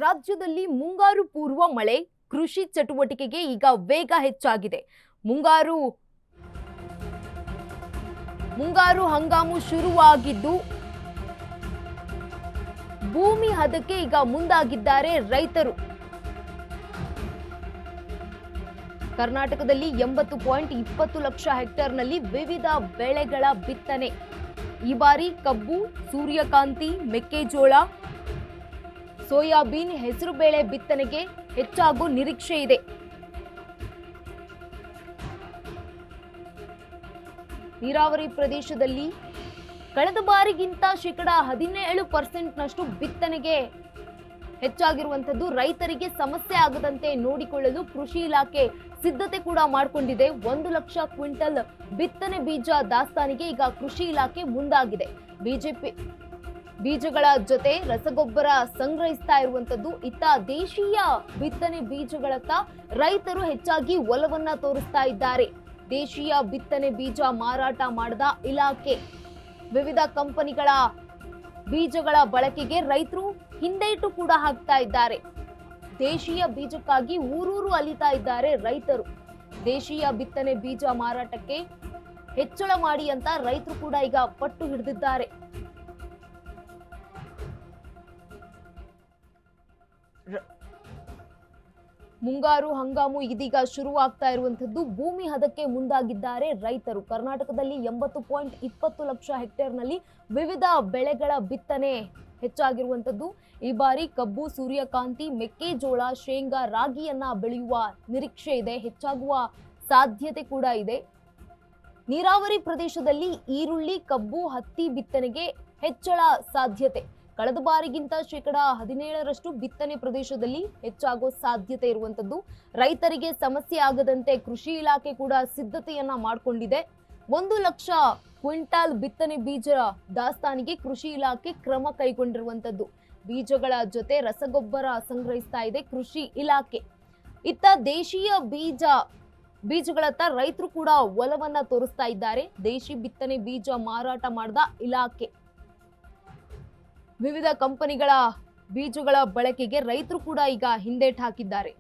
ರಾಜ್ಯದಲ್ಲಿ ಮುಂಗಾರು ಪೂರ್ವ ಮಳೆ ಕೃಷಿ ಚಟುವಟಿಕೆಗೆ ಈಗ ವೇಗ ಹೆಚ್ಚಾಗಿದೆ. ಮುಂಗಾರು ಹಂಗಾಮು ಶುರುವಾಗಿದ್ದು ಭೂಮಿ ಹದಕ್ಕೆ ಈಗ ಮುಂದಾಗಿದ್ದಾರೆ ರೈತರು. ಕರ್ನಾಟಕದಲ್ಲಿ 80.20 ಲಕ್ಷ ಹೆಕ್ಟೇರ್ನಲ್ಲಿ ವಿವಿಧ ಬೆಳೆಗಳ ಬಿತ್ತನೆ. ಈ ಬಾರಿ ಕಬ್ಬು, ಸೂರ್ಯಕಾಂತಿ, ಮೆಕ್ಕೆಜೋಳ, ಸೋಯಾಬೀನ್, ಹೆಸರುಬೇಳೆ ಬಿತ್ತನೆಗೆ ಹೆಚ್ಚಾಗುವ ನಿರೀಕ್ಷೆ ಇದೆ. ನೀರಾವರಿ ಪ್ರದೇಶದಲ್ಲಿ ಕಳೆದ ಬಾರಿಗಿಂತ 17% ಬಿತ್ತನೆಗೆ ಹೆಚ್ಚಾಗಿರುವಂತದ್ದು. ರೈತರಿಗೆ ಸಮಸ್ಯೆ ಆಗದಂತೆ ನೋಡಿಕೊಳ್ಳಲು ಕೃಷಿ ಇಲಾಖೆ ಸಿದ್ಧತೆ ಕೂಡ ಮಾಡಿಕೊಂಡಿದೆ. 1 ಲಕ್ಷ ಕ್ವಿಂಟಲ್ ಬಿತ್ತನೆ ಬೀಜ ದಾಸ್ತಾನಿಗೆ ಈಗ ಕೃಷಿ ಇಲಾಖೆ ಮುಂದಾಗಿದೆ. ಬೀಜಗಳ ಜೊತೆ ರಸಗೊಬ್ಬರ ಸಂಗ್ರಹಿಸ್ತಾ ಇರುವಂತದ್ದು. ಇತ್ತ ದೇಶೀಯ ಬಿತ್ತನೆ ಬೀಜಗಳತ್ತ ರೈತರು ಹೆಚ್ಚಾಗಿ ಒಲವನ್ನ ತೋರಿಸ್ತಾ ಇದ್ದಾರೆ. ದೇಶೀಯ ಬಿತ್ತನೆ ಬೀಜ ಮಾರಾಟ ಮಾಡದ ಇಲಾಖೆ ವಿವಿಧ ಕಂಪನಿಗಳ ಬೀಜಗಳ ಬಳಕೆಗೆ ರೈತರು ಹಿಂದೇಟು ಕೂಡ ಹಾಕ್ತಾ ಇದ್ದಾರೆ. ದೇಶೀಯ ಬೀಜಕ್ಕಾಗಿ ಊರೂರು ಅಲಿತಾ ಇದ್ದಾರೆ ರೈತರು. ದೇಶೀಯ ಬಿತ್ತನೆ ಬೀಜ ಮಾರಾಟಕ್ಕೆ ಹೆಚ್ಚಳ ಮಾಡಿ ಅಂತ ರೈತರು ಕೂಡ ಈಗ ಪಟ್ಟು ಹಿಡಿದಿದ್ದಾರೆ. ಮುಂಗಾರು ಹಂಗಾಮು ಇದೀಗ ಶುರುವಾಗ್ತಾ ಇರುವಂತದ್ದು. ಭೂಮಿ ಹದಕ್ಕೆ ಮುಂದಾಗಿದ್ದಾರೆ ರೈತರು. ಕರ್ನಾಟಕದಲ್ಲಿ 80.20 ಲಕ್ಷ ಹೆಕ್ಟೇರ್ನಲ್ಲಿ ವಿವಿಧ ಬೆಳೆಗಳ ಬಿತ್ತನೆ ಹೆಚ್ಚಾಗಿರುವಂತದ್ದು. ಈ ಬಾರಿ ಕಬ್ಬು, ಸೂರ್ಯಕಾಂತಿ, ಮೆಕ್ಕೆಜೋಳ, ಶೇಂಗಾ, ರಾಗಿಯನ್ನ ಬೆಳೆಯುವ ನಿರೀಕ್ಷೆ ಇದೆ. ಹೆಚ್ಚಾಗುವ ಸಾಧ್ಯತೆ ಕೂಡ ಇದೆ. ನೀರಾವರಿ ಪ್ರದೇಶದಲ್ಲಿ ಈರುಳ್ಳಿ, ಕಬ್ಬು, ಹತ್ತಿ ಬಿತ್ತನೆಗೆ ಹೆಚ್ಚಳ ಸಾಧ್ಯತೆ. ಕಳೆದ ಬಾರಿಗಿಂತ 17% ಬಿತ್ತನೆ ಪ್ರದೇಶದಲ್ಲಿ ಹೆಚ್ಚಾಗೋ ಸಾಧ್ಯತೆ ಇರುವಂತದ್ದು. ರೈತರಿಗೆ ಸಮಸ್ಯೆ ಆಗದಂತೆ ಕೃಷಿ ಇಲಾಖೆ ಕೂಡ ಸಿದ್ಧತೆಯನ್ನ ಮಾಡಿಕೊಂಡಿದೆ. 1 ಲಕ್ಷ ಕ್ವಿಂಟಾಲ್ ಬಿತ್ತನೆ ಬೀಜ ದಾಸ್ತಾನಿಗೆ ಕೃಷಿ ಇಲಾಖೆ ಕ್ರಮ ಕೈಗೊಂಡಿರುವಂತದ್ದು. ಬೀಜಗಳ ಜೊತೆ ರಸಗೊಬ್ಬರ ಸಂಗ್ರಹಿಸ್ತಾ ಇದೆ ಕೃಷಿ ಇಲಾಖೆ. ಇತ್ತ ದೇಶೀಯ ಬೀಜಗಳತ್ತ ರೈತರು ಕೂಡ ಒಲವನ್ನ ತೋರಿಸ್ತಾ ಇದ್ದಾರೆ. ದೇಶಿ ಬಿತ್ತನೆ ಬೀಜ ಮಾರಾಟ ಮಾಡದ ಇಲಾಖೆ ವಿವಿಧ ಕಂಪನಿಗಳ ಬೀಜಗಳ ಬಳಕೆಗೆ ರೈತರು ಕೂಡ ಈಗ ಹಿಂದೇಟು ಹಾಕಿದ್ದಾರೆ.